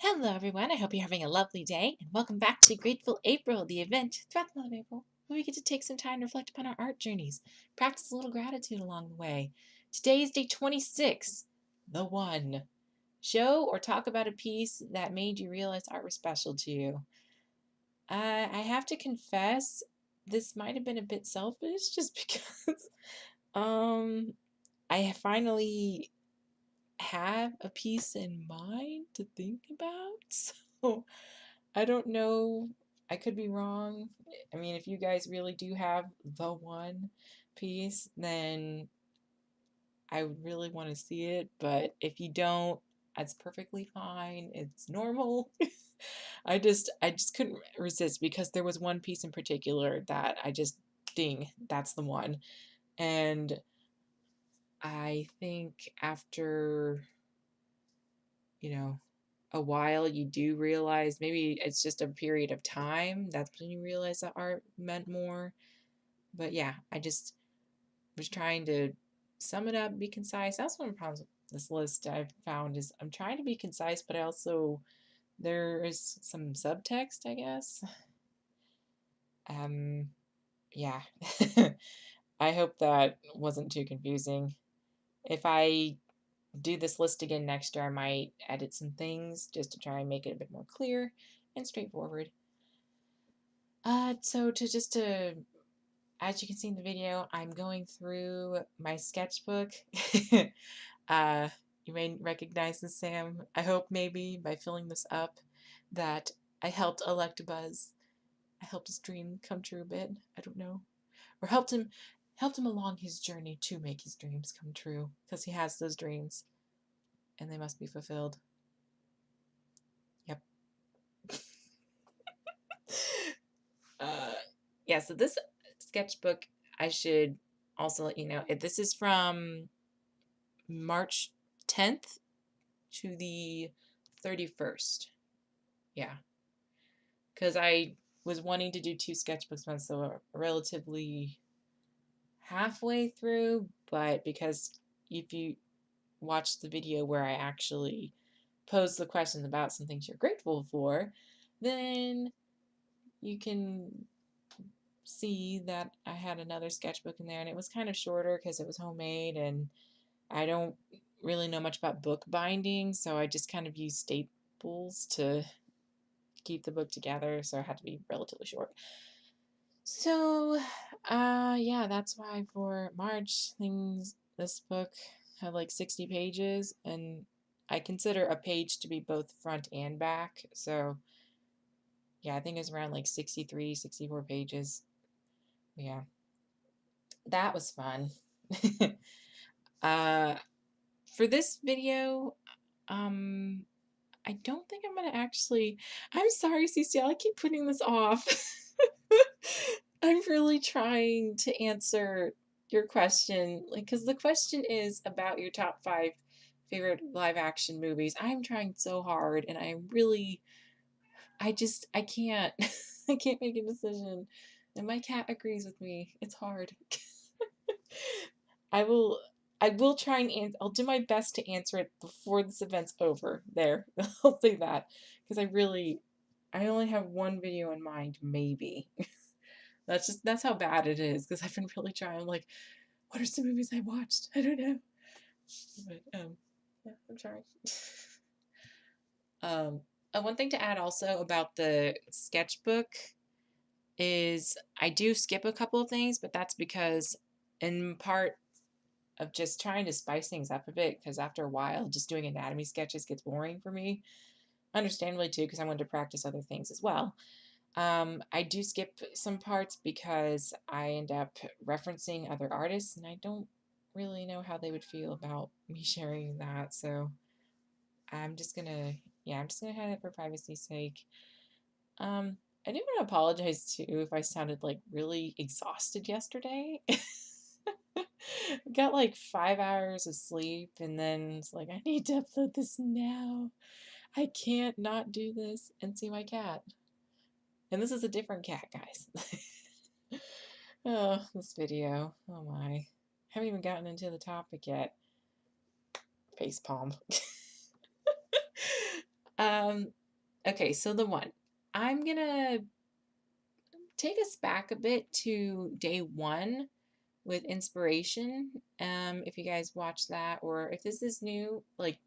Hello, everyone. I hope you're having a lovely day, and welcome back to Grateful April, the event throughout the month of April, where we get to take some time to reflect upon our art journeys, practice a little gratitude along the way. Today is day 26, the one. Show or talk about a piece that made you realize art was special to you. I have to confess, this might have been a bit selfish, just because I finally have a piece in mind to think about. So I don't know. I could be wrong. I mean, if you guys really do have the one piece, then I would really want to see it. But if you don't, that's perfectly fine. It's normal. I just couldn't resist because there was one piece in particular that I just ding, that's the one. And I think after, a while you do realize maybe it's just a period of time. That's when you realize that art meant more. But yeah, I just was trying to sum it up, be concise. That's one of the problems with this list I've found is I'm trying to be concise, but I also there is some subtext, I guess. Yeah. I hope that wasn't too confusing. If I do this list again next year, I might edit some things just to try and make it a bit more clear and straightforward. So as you can see in the video, I'm going through my sketchbook. uh, you may recognize this Sam. I hope maybe by filling this up that I helped Electabuzz. I helped his dream come true a bit. I don't know. Or helped him along his journey to make his dreams come true. Because he has those dreams. And they must be fulfilled. Yep. Yeah, so this sketchbook, I should also let you know, this is from March 10th to the 31st. Yeah, because I was wanting to do 2 sketchbooks months, so relatively halfway through, but because if you watch the video where I actually pose the questions about some things you're grateful for, then you can see that I had another sketchbook in there, and it was kind of shorter because it was homemade, and I don't really know much about book binding, so I just kind of used staples to keep the book together, so it had to be relatively short. So, yeah, that's why for March, this book had like 60 pages, and I consider a page to be both front and back, so yeah, I think it's around like 63, 64 pages. Yeah, that was fun. uh, for this video, I don't think I'm gonna actually. I'm sorry, CCL. I keep putting this off. I'm really trying to answer your question, like, because the question is about your top 5 favorite live action movies. I'm trying so hard, and I can't. I can't make a decision. And my cat agrees with me. It's hard. I will I will try and I'll do my best to answer it before this event's over. There. I'll say that because I only have one video in mind, maybe. That's how bad it is because I've been really trying. I'm like, what are some movies I watched? I don't know. But yeah, I'm trying. One thing to add also about the sketchbook is I do skip a couple of things, but that's because in part of just trying to spice things up a bit, because after a while, just doing anatomy sketches gets boring for me. Understandably, too, because I wanted to practice other things as well. I do skip some parts because I end up referencing other artists, and I don't really know how they would feel about me sharing that. So I'm just gonna, yeah, I'm just gonna have it for privacy's sake. I do want to apologize too if I sounded like really exhausted yesterday. Got like 5 hours of sleep, and then it's like, I need to upload this now. I can't not do this and see my cat. And this is a different cat, guys. Oh, this video. Oh my. Haven't even gotten into the topic yet. Facepalm. Um, okay, so the one. I'm gonna take us back a bit to day one with inspiration. If you guys watch that, or if this is new, like,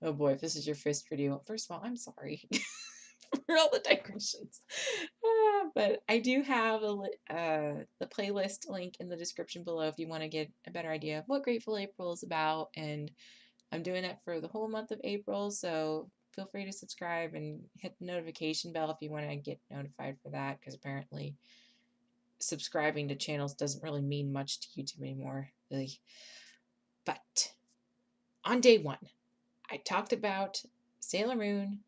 oh boy, if this is your first video, first of all, I'm sorry for all the digressions. But I do have the playlist link in the description below if you want to get a better idea of what Grateful April is about. And I'm doing that for the whole month of April, so feel free to subscribe and hit the notification bell if you want to get notified for that, because apparently subscribing to channels doesn't really mean much to YouTube anymore, really. But on day one, I talked about Sailor Moon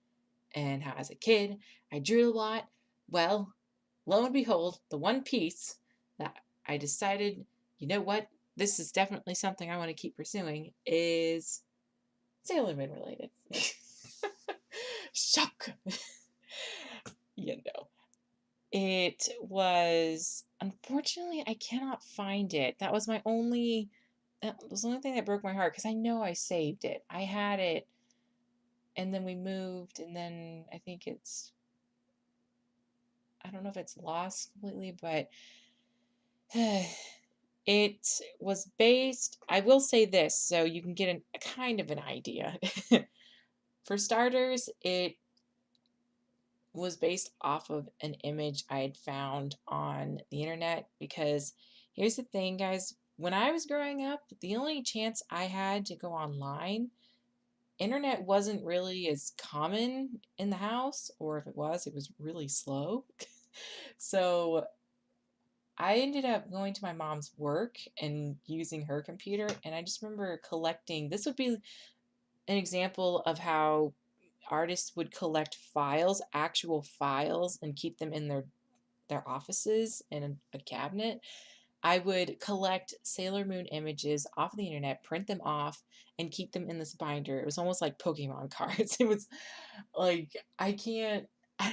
and how as a kid I drew a lot. Well, lo and behold, the one piece that I decided, you know what, this is definitely something I want to keep pursuing is Sailor Moon related. Shock! You know. It was, unfortunately, I cannot find it. That was that was the only thing that broke my heart because I know I saved it. I had it, and then we moved, and then I think I don't know if it's lost completely, but it was based, I will say this, so you can get a kind of an idea. For starters, it was based off of an image I had found on the internet, because here's the thing, guys. When I was growing up, the only chance I had to go online, internet wasn't really as common in the house, or if it was really slow. So I ended up going to my mom's work and using her computer, and I just remember collecting. This would be an example of how artists would collect files, actual files, and keep them in their offices in a cabinet. I would collect Sailor Moon images off the internet, print them off, and keep them in this binder. It was almost like Pokemon cards. It was like, I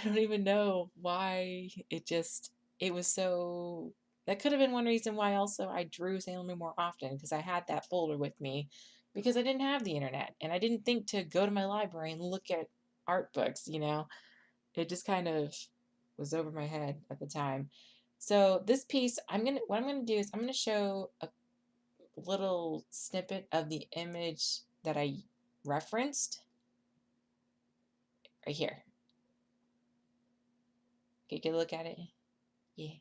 don't even know why it was so. That could have been one reason why also I drew Sailor Moon more often, because I had that folder with me because I didn't have the internet and I didn't think to go to my library and look at art books. It just kind of was over my head at the time. So this piece, what I'm gonna do is I'm gonna show a little snippet of the image that I referenced right here. Okay, get a look at it. Yeah,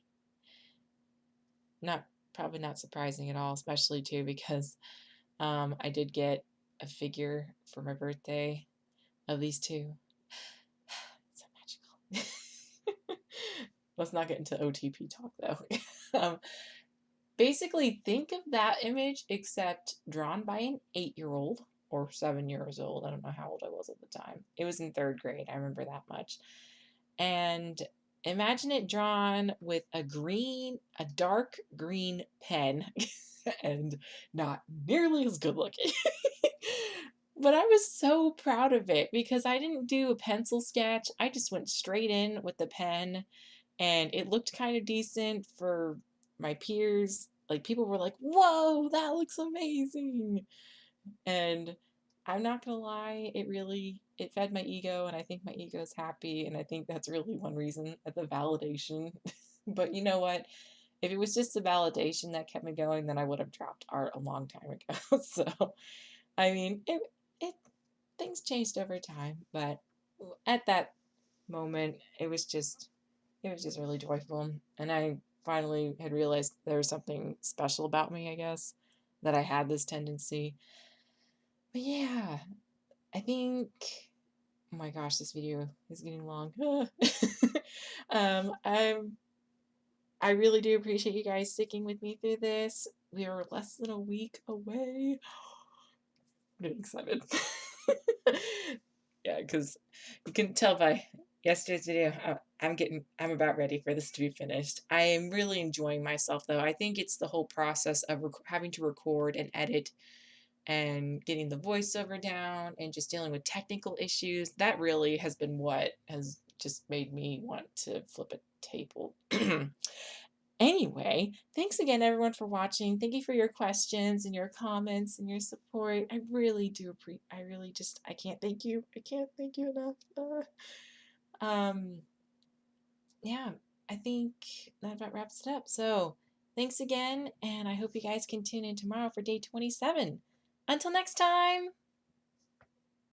probably not surprising at all, especially too because I did get a figure for my birthday of these two. So magical. Let's not get into OTP talk though. Basically, think of that image except drawn by an 8-year-old or 7 years old. I don't know how old I was at the time. It was in third grade. I remember that much. And imagine it drawn with a dark green pen and not nearly as good looking. But I was so proud of it because I didn't do a pencil sketch. I just went straight in with the pen, and it looked kind of decent for my peers. Like, people were like, "Whoa, that looks amazing." And I'm not gonna lie, it fed my ego, and I think my ego is happy, and I think that's really one reason, at the validation. But you know what? If it was just the validation that kept me going, then I would have dropped art a long time ago. So, I mean, it things changed over time, but at that moment, it was just really joyful, and I finally had realized there was something special about me, I guess, that I had this tendency. But yeah, I think, oh my gosh, this video is getting long. um, I'm, I really do appreciate you guys sticking with me through this. We are less than a week away. I'm getting excited. Yeah, because you can tell by yesterday's video, I'm about ready for this to be finished. I am really enjoying myself, though. I think it's the whole process of having to record and edit and getting the voiceover down and just dealing with technical issues. That really has been what has just made me want to flip a table. Anyway, thanks again everyone for watching. Thank you for your questions and your comments and your support. I really do appreciate. I really just I can't thank you. I can't thank you enough. Yeah, I think that about wraps it up. So, thanks again, and I hope you guys can tune in tomorrow for day 27. Until next time.